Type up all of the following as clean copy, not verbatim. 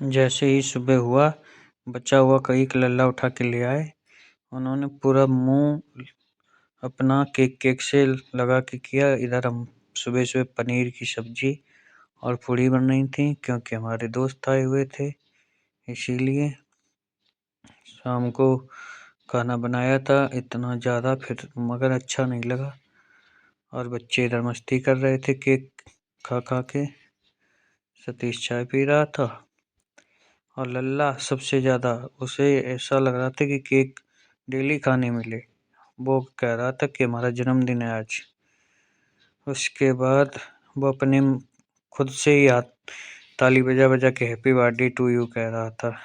जैसे ही सुबह हुआ, बचा हुआ केक लल्ला उठा के ले आए। उन्होंने पूरा मुँह अपना केक से लगा के किया। इधर हम सुबह-सुबह पनीर की सब्ज़ी और पूड़ी बन रही थी क्योंकि हमारे दोस्त आए हुए थे, इसीलिए शाम को खाना बनाया था इतना ज़्यादा फिर मगर अच्छा नहीं लगा और बच्चे इधर मस्ती कर रहे थे केक खा के। सतीश चाय पी रहा था और लल्ला सबसे ज़्यादा उसे ऐसा लग रहा था कि केक डेली खाने मिले। वो कह रहा था कि हमारा जन्मदिन है आज। उसके बाद वो अपने खुद से ही ताली बजा-बजा के हैप्पी बर्थडे टू यू कह रहा था।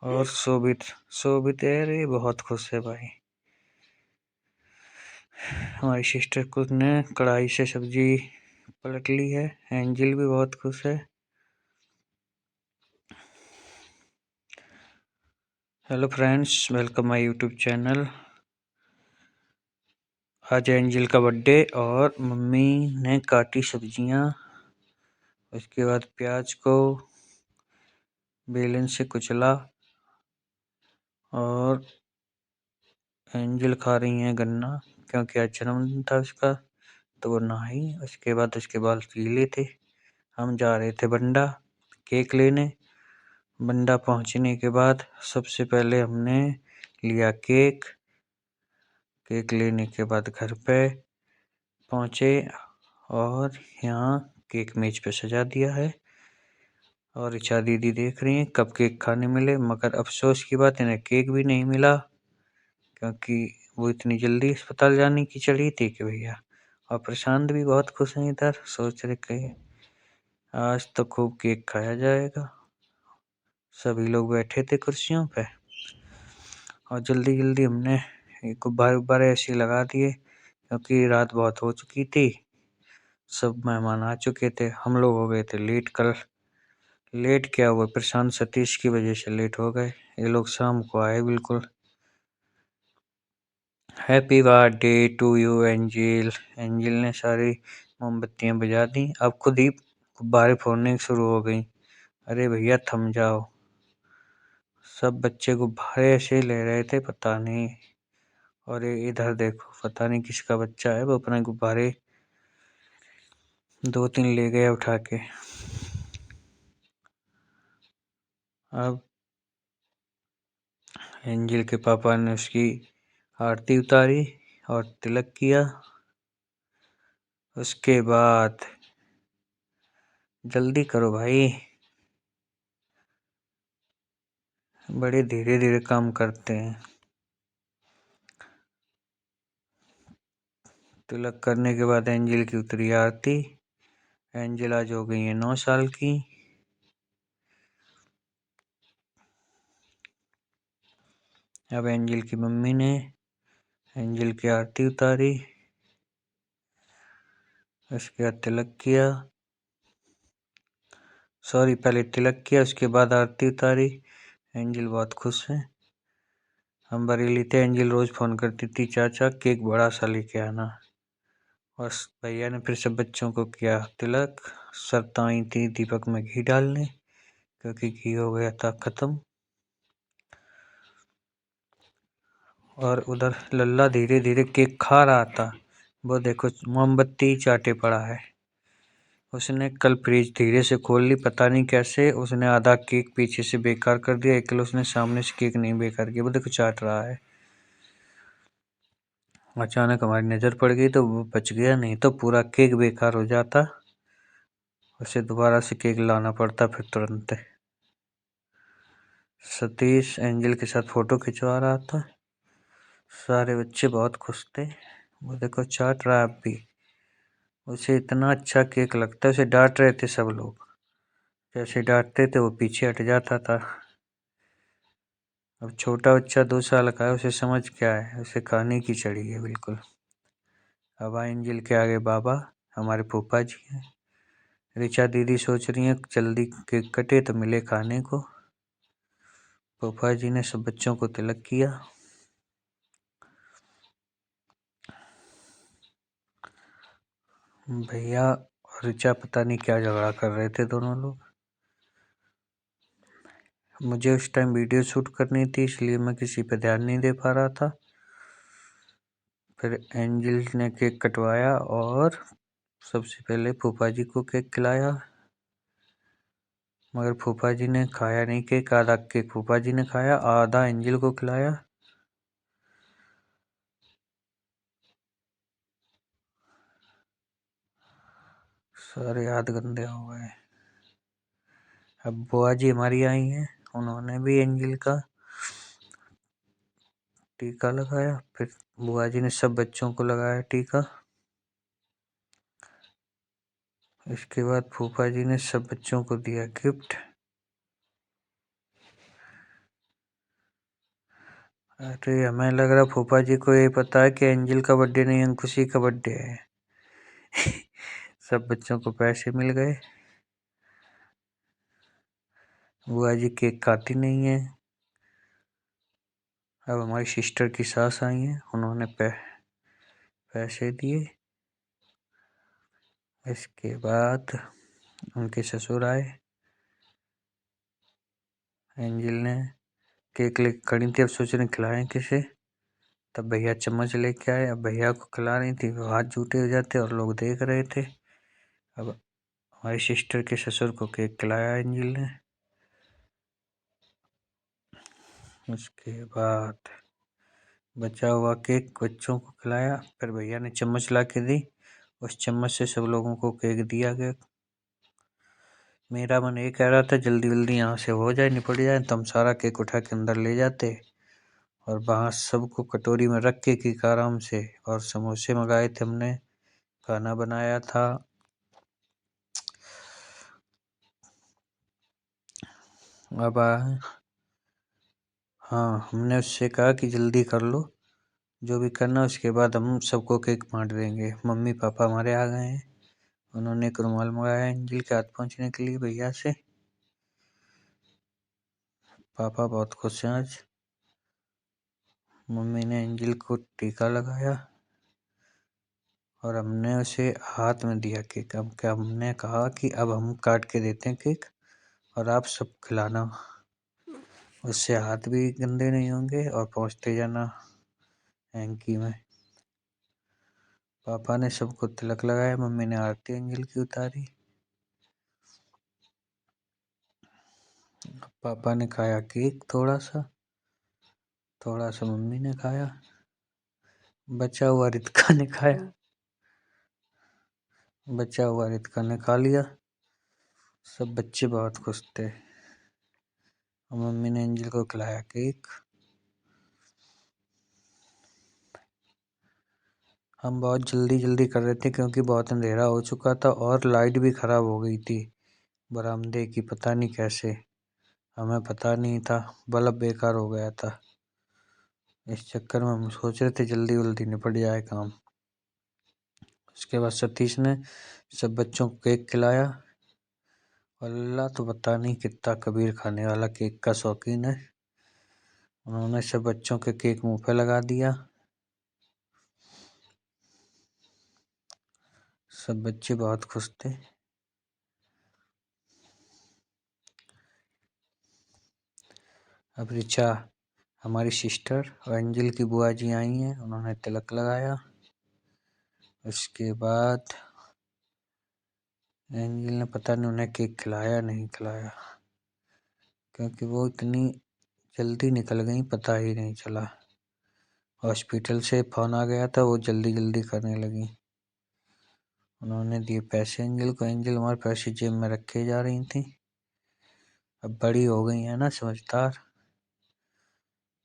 और शोभित अरे बहुत खुश है भाई। हमारी सिस्टर कुछ ने कढ़ाई से सब्जी पलट ली है। एंजिल भी बहुत खुश है। Hello friends, welcome my YouTube channel. आज एंजिल का बर्थडे और मम्मी ने काटी सब्जियां। उसके बाद प्याज को बेलन से कुचला और एंजिल खा रही हैं गन्ना क्योंकि आज जन्मदिन था उसका, तो वो नहाई। उसके बाद उसके बाल पीले थे। हम जा रहे थे बंडा केक लेने। बंडा पहुंचने के बाद सबसे पहले हमने लिया केक लेने के बाद घर पे पहुंचे और यहाँ केक मेज पे सजा दिया है और ऋचा दीदी देख रही हैं कब केक खाने मिले। मगर अफसोस की बात इन्हें केक भी नहीं मिला क्योंकि वो इतनी जल्दी अस्पताल जाने की चढ़ी थी कि भैया। और प्रशांत भी बहुत खुश हैं, इधर सोच रहे कि आज तो खूब केक खाया जाएगा। सभी लोग बैठे थे कुर्सियों पे और जल्दी हमने गुब्बारे ऐसे लगा दिए क्योंकि रात बहुत हो चुकी थी। सब मेहमान आ चुके थे। हम लोग हो गए थे लेट। कल लेट क्या हुआ, प्रशांत सतीश की वजह से लेट हो गए। ये लोग शाम को आए बिल्कुल। Happy birthday to you Angel. Angel ने सारी मोमबत्तियां बुझा दी। अब खुद ही गुब्बारे फोड़ने शुरू हो गई। अरे भैया थम जाओ। सब बच्चे गुब्बारे ऐसे ले रहे थे पता नहीं। और ये इधर देखो पता नहीं किसका बच्चा है, वो अपने गुब्बारे 2-3 ले गया उठा के। अब एंजिल के पापा ने उसकी आरती उतारी और तिलक किया। उसके बाद जल्दी करो भाई, बड़े धीरे काम करते हैं। तिलक करने के बाद एंजिल की उतरी आरती। एंजिल आज हो गई है 9 साल की। अब एंजिल की मम्मी ने एंजिल की आरती उतारी, उसके बाद तिलक किया। पहले तिलक किया उसके बाद आरती उतारी। एंजिल बहुत खुश है। हम बरेली थे। एंजिल रोज फोन करती थी, चाचा केक बड़ा सा लेके आना। और भैया ने फिर सब बच्चों को किया तिलक। शर्त आई थी दीपक में घी डालने क्योंकि घी हो गया था खत्म। और उधर लल्ला धीरे केक खा रहा था। वो देखो मोमबत्ती चाटे पड़ा है। उसने कल फ्रिज धीरे से खोल ली, पता नहीं कैसे उसने आधा केक पीछे से बेकार कर दिया। एक किलो उसने सामने से केक नहीं बेकार किया। वो देखो चाट रहा है। अचानक हमारी नज़र पड़ गई तो वो बच गया, नहीं तो पूरा केक बेकार हो जाता। उसे दोबारा से केक लाना पड़ता फिर तुरंत। सतीश एंजिल के साथ फोटो खिंचवा रहा था। सारे बच्चे बहुत खुश थे। वो देखो चाट रहा है अब भी। उसे इतना अच्छा केक लगता है। उसे डांट रहे थे सब लोग, जैसे डांटते थे वो पीछे हट जाता था। अब छोटा बच्चा 2 साल का है, उसे समझ क्या है, उसे खाने की चढ़ी है बिल्कुल। अब एंजिल के आगे बाबा हमारे फूफा जी हैं। ऋचा दीदी सोच रही है जल्दी केक कटे तो मिले खाने को। फूफा जी ने सब बच्चों को तिलक किया। भैया और ऋचा पता नहीं क्या झगड़ा कर रहे थे दोनों लोग। मुझे उस टाइम वीडियो शूट करनी थी, इसलिए मैं किसी पे ध्यान नहीं दे पा रहा था। फिर एंजल ने केक कटवाया और सबसे पहले फूफा जी को केक खिलाया, मगर फूफा जी ने खाया नहीं केक। आधा केक फूफा जी ने खाया, आधा एंजल को खिलाया। सारे हाथ गंदे हो गए। अब बुआ जी हमारी आई हैं, उन्होंने भी एंजल का टीका लगाया। फिर बुआ जी ने सब बच्चों को लगाया टीका। इसके बाद फूफा जी ने सब बच्चों को दिया गिफ्ट। अरे हमें लग रहा फूफा जी को ये पता है कि एंजल का बर्थडे नहीं, अंकुशी का बर्थडे है। सब बच्चों को पैसे मिल गए। बुआ जी केक खाती नहीं है। अब हमारी सिस्टर की सास आई हैं, उन्होंने पैसे दिए। इसके बाद उनके ससुर आए। एंजल ने केक लेके खड़ी थी, अब सोच रही खिलाएं किसे। तब भैया चम्मच लेके आए। अब भैया को खिला रही थी, वो हाथ जूटे हो जाते और लोग देख रहे थे। अब हमारी सिस्टर के ससुर को केक खिलाया एंजल ने। उसके बाद बचा हुआ केक बच्चों को खिलाया। फिर भैया ने चम्मच ला के दी, उस चम्मच से सब लोगों को केक दिया गया। मेरा मन ये कह रहा था जल्दी जल्दी यहाँ से हो जाए, निपट जाए, तो हम सारा केक उठा के अंदर ले जाते और वहाँ सबको कटोरी में रख के केक आराम से। और समोसे मंगाए थे हमने, खाना बनाया था। अब हाँ, हमने उससे कहा कि जल्दी कर लो जो भी करना, उसके बाद हम सबको केक बांट देंगे। मम्मी पापा हमारे आ गए हैं, उन्होंने एक रुमाल मंगाया एंजल के हाथ पहुँचने के लिए भैया से। पापा बहुत खुश हैं आज। मम्मी ने एंजल को टीका लगाया और हमने उसे हाथ में दिया केक। अब क्या हमने कहा कि अब हम काट के देते हैं केक और आप सब खिलाना, उससे हाथ भी गंदे नहीं होंगे और पहुँचते जाना हैंकी में। पापा ने सबको तिलक लगाया, मम्मी ने आरती एंजल की उतारी। पापा ने खाया केक थोड़ा सा मम्मी ने खाया, बचा हुआ रितिका ने खाया, बचा हुआ रितिका ने खा लिया। सब बच्चे बहुत खुश थे। मम्मी ने एंजल को खिलाया केक। हम बहुत जल्दी जल्दी कर रहे थे क्योंकि बहुत अंधेरा हो चुका था और लाइट भी खराब हो गई थी बरामदे की, पता नहीं कैसे, हमें पता नहीं था, बल्ब बेकार हो गया था। इस चक्कर में हम सोच रहे थे जल्दी जल्दी निपट जाए काम। उसके बाद सतीश ने सब बच्चों को केक खिलाया। अल्लाह तो पता नहीं कितना कबीर खाने वाला केक का शौकीन है। उन्होंने सब बच्चों के केक मुंह पे लगा दिया। सब बच्चे बहुत खुश थे। अब रिचा हमारी सिस्टर और एंजल की बुआ जी आई हैं, उन्होंने तिलक लगाया। उसके बाद एंजल ने पता नहीं उन्हें केक खिलाया नहीं खिलाया, क्योंकि वो इतनी जल्दी निकल गई पता ही नहीं चला। हॉस्पिटल से फ़ोन आ गया था, वो जल्दी जल्दी करने लगी। उन्होंने दिए पैसे एंजल को, एंजल हमारे पैसे जेब में रखे जा रही थी। अब बड़ी हो गई है ना, समझदार।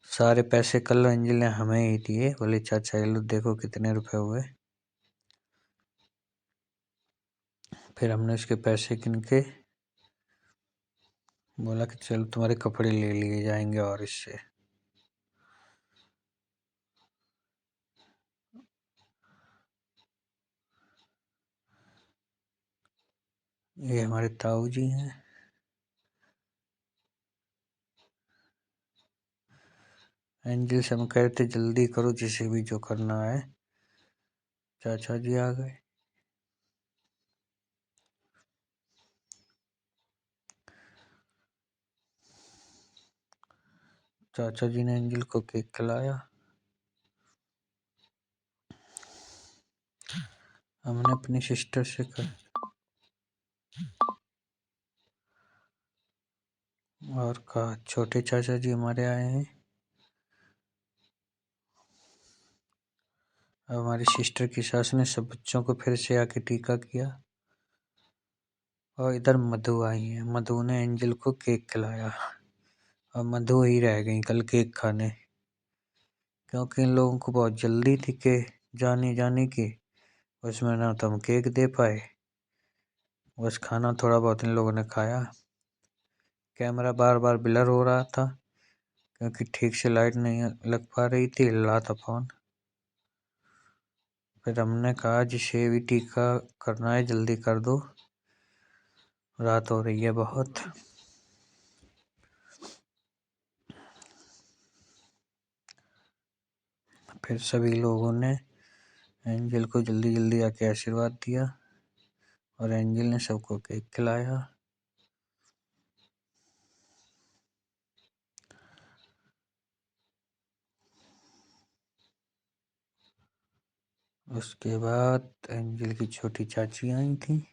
सारे पैसे कल एंजल ने हमें ही दिए, बोले चाचा ये लो देखो कितने रुपए हुए। फिर हमने उसके पैसे गिन के बोला कि चलो तुम्हारे कपड़े ले लिए जाएंगे और इससे। ये हमारे ताऊ जी हैं। एंजल से हम कह रहे थे जल्दी करो जिसे भी जो करना है। चाचा जी आ गए। चाचा जी ने एंजल को केक खिलाया। हमने अपनी सिस्टर से और कहा छोटे चाचा जी हमारे आए हैं। हमारी सिस्टर की सास ने सब बच्चों को फिर से आके टीका किया। और इधर मधु आई है। मधु ने एंजल को केक खिलाया और मधु ही रह गई कल केक खाने, क्योंकि इन लोगों को बहुत जल्दी थी के जाने की। उसमें ना तो हम केक दे पाए, बस खाना थोड़ा बहुत इन लोगों ने खाया। कैमरा बार बार ब्लर हो रहा था क्योंकि ठीक से लाइट नहीं लग पा रही थी, हिल रहा था फोन। फिर हमने कहा जिसे भी टीका करना है जल्दी कर दो, रात हो रही है बहुत। फिर सभी लोगों ने एंजल को जल्दी जल्दी आके आशीर्वाद दिया और एंजल ने सबको केक खिलाया। उसके बाद एंजल की छोटी चाची आई थी,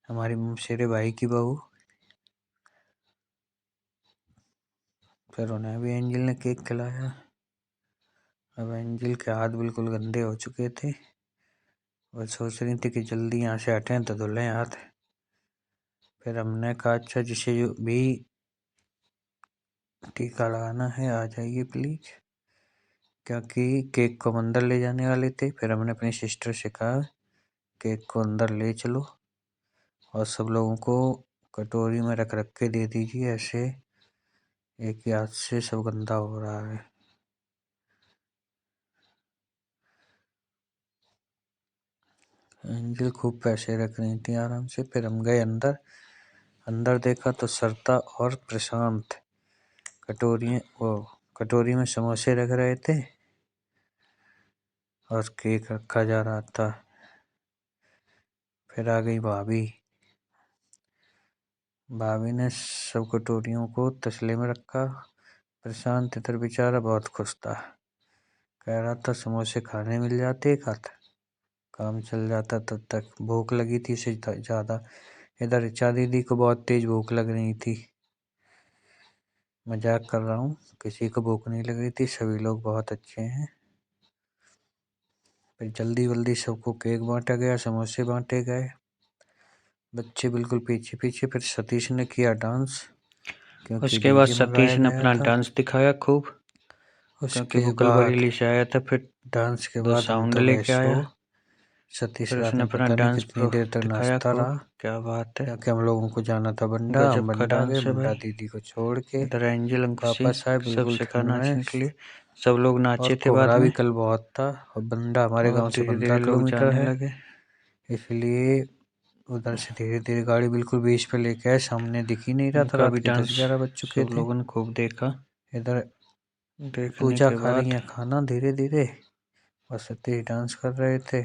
हमारी मौसेरे भाई की बहू। फिर उन्हें भी एंजल ने केक खिलाया। अब एंजल के हाथ बिल्कुल गंदे हो चुके थे, वो सोच रही थी कि जल्दी यहाँ से हटें तो धुलें हाथ। फिर हमने कहा अच्छा जिसे जो भी टीका लगाना है आ जाइए प्लीज, क्योंकि केक को हम अंदर ले जाने वाले थे। फिर हमने अपनी सिस्टर से कहा केक को अंदर ले चलो और सब लोगों को कटोरी में रख रख के दे दीजिए, ऐसे एक ही हाथ से सब गंदा हो रहा है। एंजल खूब पैसे रख रही थी आराम से। फिर हम गए अंदर देखा तो सरता और प्रशांत कटोरी में समोसे रख रहे थे और केक रखा जा रहा था। फिर आ गई भाभी ने सब कटोरियों को तसले में रखा। प्रशांत इधर बेचारा बहुत खुश था, कह रहा था समोसे खाने मिल जाते एक हाथ, काम चल जाता। तब तक भूख लगी थी इससे ज़्यादा। इधर रिचा दीदी को बहुत तेज भूख लग रही थी। मजाक कर रहा हूँ, किसी को भूख नहीं लग रही थी, सभी लोग बहुत अच्छे हैं। फिर जल्दी जल्दी सबको केक बांटा गया, समोसे बांटे गए, बच्चे बिल्कुल पीछे पीछे। फिर सतीश ने किया डांस, क्योंकि उसके बाद डीजे सतीश मंगाया ने गया अपना था। डांस दिखाया खूब, क्योंकि वो कल बरेली से आया था। फिर डांस के दो बाद हम साउंड तो गए लेके सो। आया। सतीश फिर रात उसने में अपना पता नहीं डांस कितनी देर तक दिखाया नाचता खूब। रहा, क्या बात है, क्योंकि हम लोगों को जाना था बंडा। हम गजब का बंडा गए, डांस है बंडा भाई। दीदी को छोड़ के इधर एंजल अंकुशी वापस आए सब बिल्कुल सिखा ठंड में। नाचने के लिए, सब लोग नाचे और थे बाद कोहरा भी में कल बहुत था और बंडा हमारे और गांव से धीरे 15 धीरे लोग किलोमीटर जाने है, लगे। इसलिए उधर से धीरे धीरे गाड़ी बिल्कुल बीच पे लेके आए। सामने दिख ही नहीं रहा था, उनका रात भी के डांस 10-11 बज चुके सब थे। लोगों ने खूब देखा। इधर देखने पूजा के खा रही बाद हैं खाना धीरे धीरे और सतीश डांस कर रहे थे।